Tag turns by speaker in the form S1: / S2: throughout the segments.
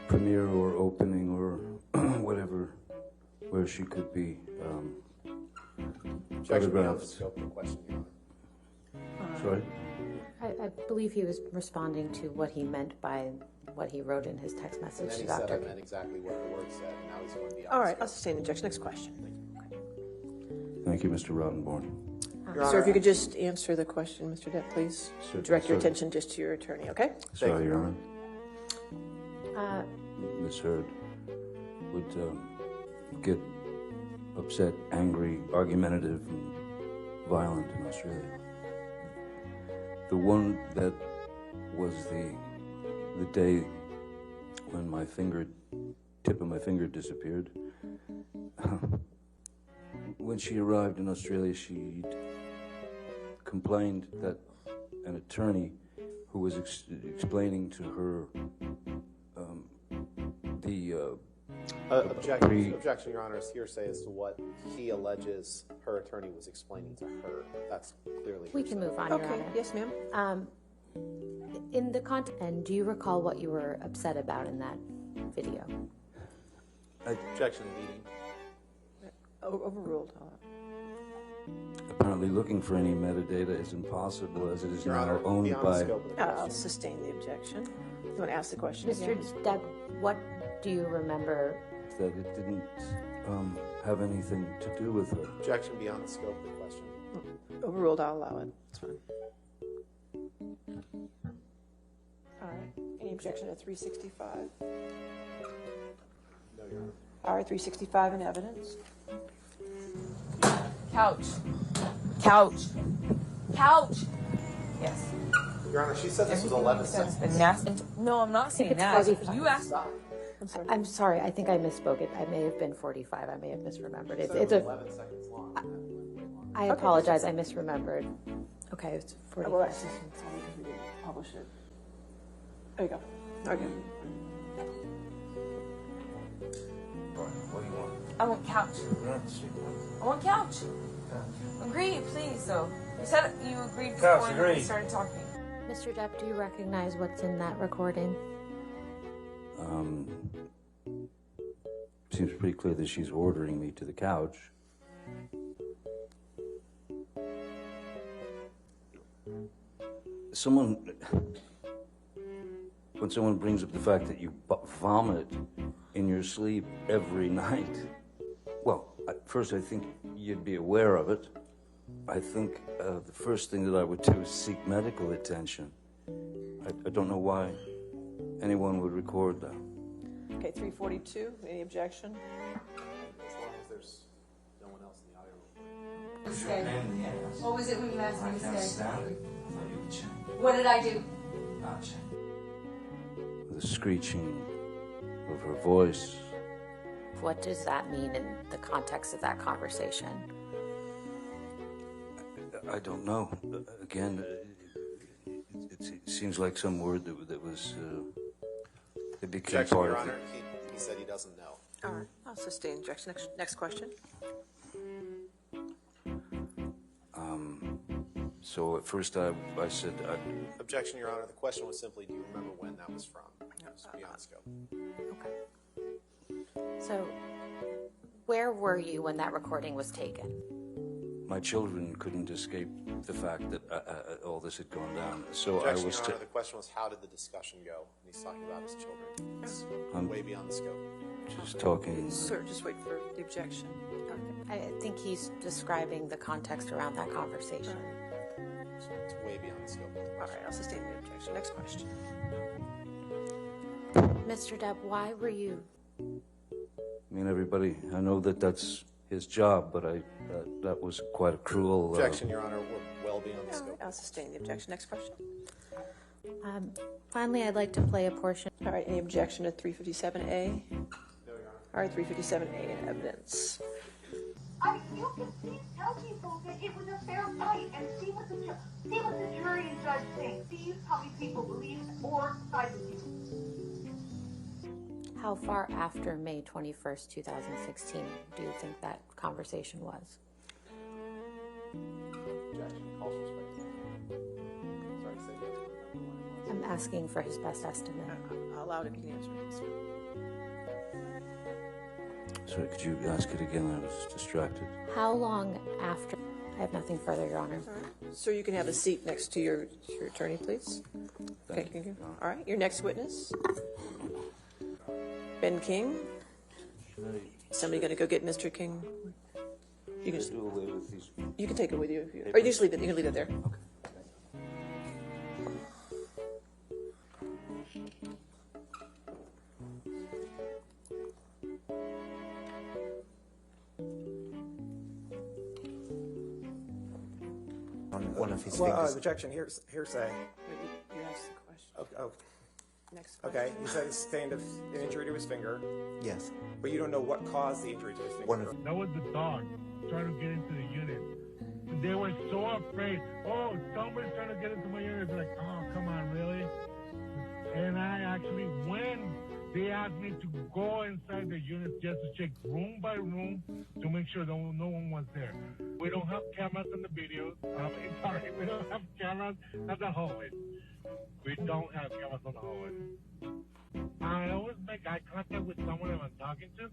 S1: Premiere or opening or whatever, where she could be photographed.
S2: Scope of the question, Your Honor.
S1: Sorry?
S3: I believe he was responding to what he meant by what he wrote in his text message to
S2: And then he
S3: Dr.
S2: said I meant exactly what the word said, and now he's going beyond
S4: All
S2: the
S4: right,
S2: scope.
S4: I'll sustain the objection. Next question.
S1: Thank you, Mr. Rottenborn.
S4: Sir, if you could just answer the question, Mr. Depp, please. Direct your attention just to your attorney, okay?
S1: Sorry, Your Honor.
S3: you.
S1: Ms. Heard would get upset, angry, argumentative, and violent in Australia. The one that was the day when my tip of my finger disappeared. When she arrived in Australia, she complained that an attorney who was explaining to her
S2: Objection, Your Honor, is hearsay as to what he alleges her attorney was explaining to her. That's clearly
S3: We can move on, Your
S4: Okay,
S3: Honor.
S4: yes, ma'am.
S3: In the content, and do you recall what you were upset about in that video?
S2: Objection, leading.
S4: Overruled.
S1: Apparently looking for any metadata is impossible as it is
S2: Your
S1: now
S2: Honor,
S1: owned
S2: beyond
S1: by...
S2: the scope of the question.
S4: I'll sustain the objection. You want to ask the question
S3: Mr.
S4: again?
S3: Depp, what do you remember?
S1: that it didn't have anything to do with her.
S2: Objection beyond the scope of the question.
S4: Overruled, I'll allow it. It's fine. All right. Any objection to 365?
S2: No, Your Honor.
S4: All right, 365 in evidence.
S5: Couch. Couch. Couch. Yes.
S2: Your Honor, she said this was 11 seconds.
S5: Been nasty. No, I'm not saying that. You asked.
S4: I'm sorry.
S3: I'm sorry, I think I misspoke. It may have been 45. I may have misremembered.
S2: She said
S3: It's
S2: it was
S3: a.
S2: 11 seconds long.
S3: I apologize. I misremembered. Okay, it's 45.
S4: Well, that's sorry because we didn't publish it. There you go. Okay.
S1: What do you want?
S5: I want couch. I want couch. Agree, please, though. You said you agreed before we started talking.
S3: Mr. Depp, do you recognize what's in that recording?
S1: Seems pretty clear that she's ordering me to the couch. When someone brings up the fact that you vomit in your sleep every night, well, at first I think you'd be aware of it. I think the first thing that I would do is seek medical attention. I don't know why anyone would record that.
S4: Okay, 342. Any objection?
S2: As long as there's no one else in the audio recording.
S5: Stay. What was it when you asked me to stay?
S1: stand it. I thought you could change.
S5: What did I do?
S1: Not change. The screeching of her voice.
S3: What does that mean in the context of that conversation?
S1: I don't know. Again, it seems like some word that was. It became
S2: Objection,
S1: part
S2: Your
S1: of
S2: Honor. He said he doesn't know.
S4: All right. I'll sustain objection. Next question.
S1: So at first I said.
S2: Objection, Your Honor. The question was simply, do you remember when that was from? It was beyond scope.
S3: Okay. So, where were you when that recording was taken?
S1: My children couldn't escape the fact that all this had gone down. So
S2: Objection,
S1: I was.
S2: Your Honor. The question was, how did the discussion go? And he's talking about his children. It's way beyond the scope.
S1: Just talking.
S4: Sir, just wait for the objection.
S3: I think he's describing the context around that conversation.
S2: It's way beyond the scope of the
S4: All
S2: question.
S4: right, I'll sustain the objection. Next question.
S3: Mr. Depp, why were you?
S1: I mean, everybody. I know that that's his job, but that was quite a cruel.
S2: Objection, Your Honor. We're well beyond the
S4: All
S2: scope.
S4: right, I'll sustain the objection. Next question.
S3: Finally, I'd like to play a portion.
S4: All right, any objection to 357A?
S2: No, Your Honor.
S4: All right, 357A in evidence.
S6: You can please tell people that it was a fair fight and see what the jury and judge think. See how many people believe or side with you.
S3: How far after May 21st, 2016 do you think that conversation was?
S2: Objection. Call false perspective. Sorry, say it.
S3: I'm asking for his best estimate.
S4: How loud can you answer this?
S1: Sorry, could you ask it again? I was distracted.
S3: How long after? I have nothing further, Your Honor.
S4: Sir, you can have a seat next to your attorney, please.
S1: Thank
S4: Okay,
S1: you.
S4: all right, your next witness. Ben King. Somebody going to go get Mr. King? You can just,
S1: Do away with these.
S4: you can take it with you if you, or you just leave it. You can leave it there.
S1: Okay.
S7: One of his
S8: Well,
S7: fingers.
S8: objection, hearsay.
S4: You asked the question.
S8: Oh,
S4: Next question.
S8: okay, you said he sustained an injury to his finger,
S7: Yes.
S8: but you don't know what caused the injury to his finger.
S7: One of
S9: That was the dog trying to get into the unit. They were so afraid. Oh, somebody's trying to get into my unit. It's like, oh, come on, really? And I actually, when they asked me to go inside the unit just to check room by room to make sure no one was there. We don't have cameras in the videos. Sorry, we don't have cameras at the hallway. We don't have cameras on the hallway. I always make eye contact with someone I'm talking to,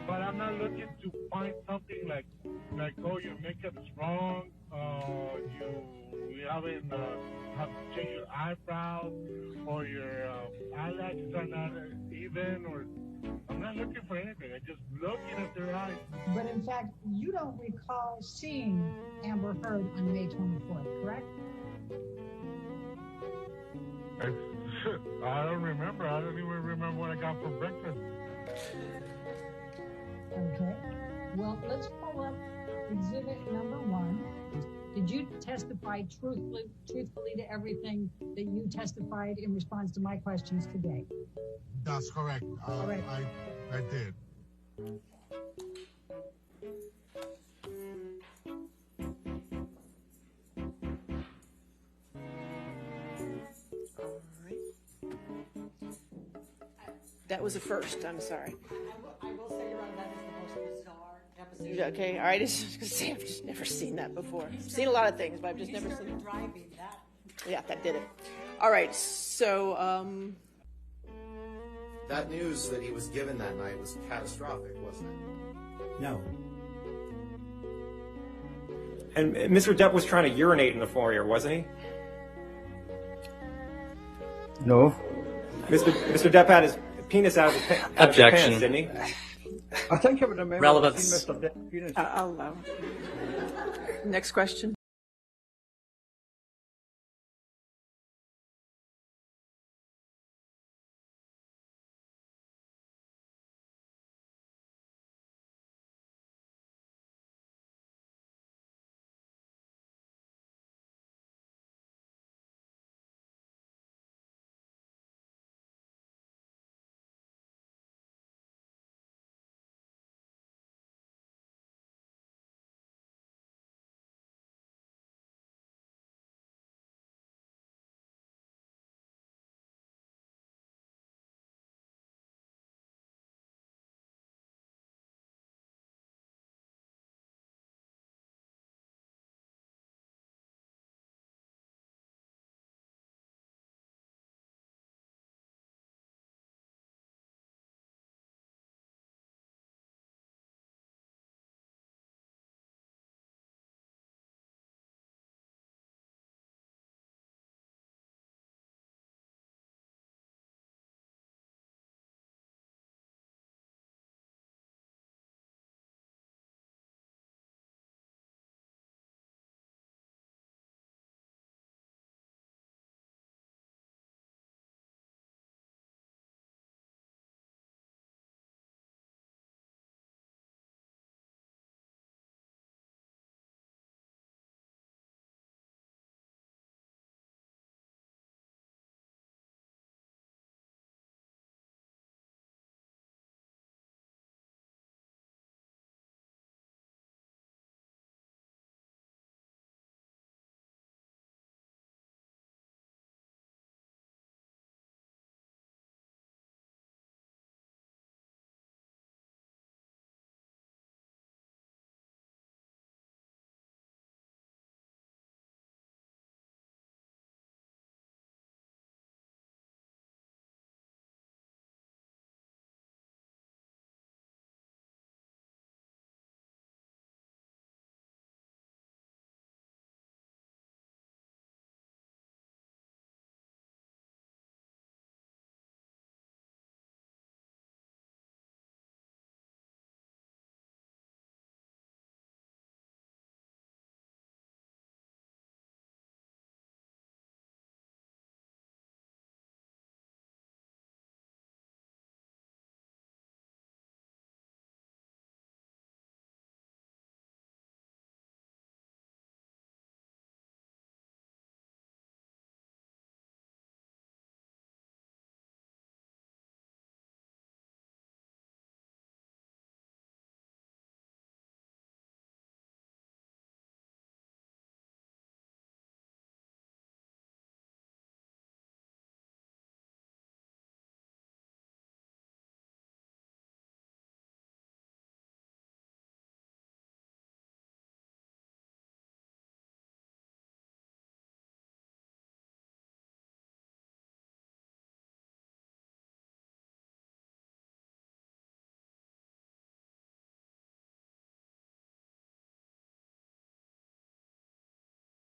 S9: but I'm not looking to find something like oh, your makeup's wrong, you haven't have to change your eyebrows, or your eyelashes are not even, or I'm not looking for anything. I'm just looking at their eyes.
S10: But in fact, you don't recall seeing Amber Heard on May 24th, correct?
S9: I don't remember. I don't even remember what I got for breakfast.
S10: Okay. Well, let's pull up exhibit number 1. Did you testify truthfully to everything that you testified in response to my questions today?
S9: That's correct.
S10: All right.
S9: I did.
S4: All right. That was a first. I'm sorry.
S11: I will say, Your Honor, that is the most bizarre deposition.
S4: Okay, all right. I was gonna say, I've just never seen that before. I've seen a lot of things, but I've just never seen it.
S11: Driving that.
S4: Yeah, that did it. All right, so
S2: That news that he was given that night was catastrophic, wasn't it?
S7: No.
S8: And Mr. Depp was trying to urinate in the foyer, wasn't he?
S12: No.
S8: Mr. Depp had his penis out of his,
S12: Objection.
S8: pants, didn't he?
S12: I think I would remember
S7: Relevance.
S12: seeing Mr. Depp.
S4: I'll allow. Next question.